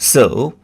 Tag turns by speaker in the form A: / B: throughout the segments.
A: So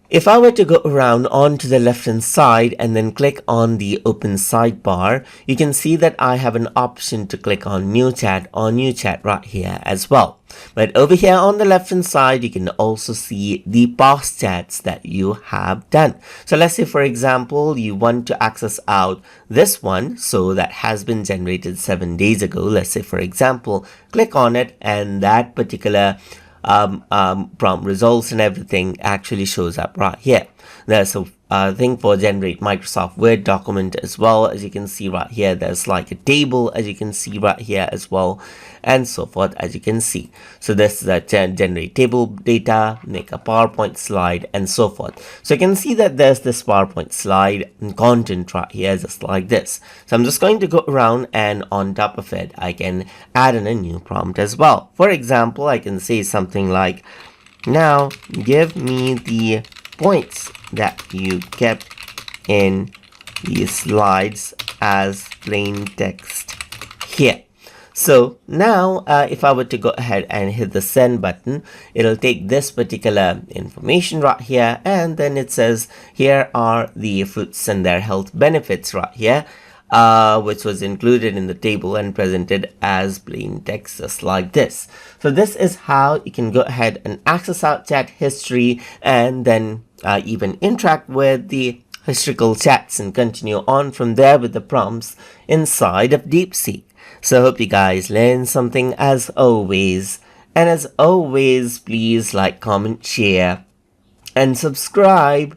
A: if I were to go around onto the left hand side and then click on the open sidebar, you can see that I have an option to click on new chat or new chat right here as well. But over here on the left hand side, you can also see the past chats that you have done. So let's say, for example, you want to access out this one. So that has been generated 7 days ago. Let's say, for example, click on it and that particular prompt results and everything actually shows up right here. There's a thing for generate Microsoft Word document as well. As you can see right here, there's like a table, as you can see right here as well, and so forth, as you can see. So this is a generate table data, make a PowerPoint slide, and so forth. So you can see that there's this PowerPoint slide and content right here, just like this. So I'm just going to go around, and on top of it, I can add in a new prompt as well. For example, I can say something like, now give me the points that you kept in these slides as plain text here. So now if I were to go ahead and hit the send button, it'll take this particular information right here, and then it says here are the fruits and their health benefits right here, which was included in the table and presented as plain text, just like this. So this is how you can go ahead and access out chat history, and then even interact with the historical chats and continue on from there with the prompts inside of DeepSeek. So I hope you guys learned something as always. And as always, please like, comment, share, and subscribe.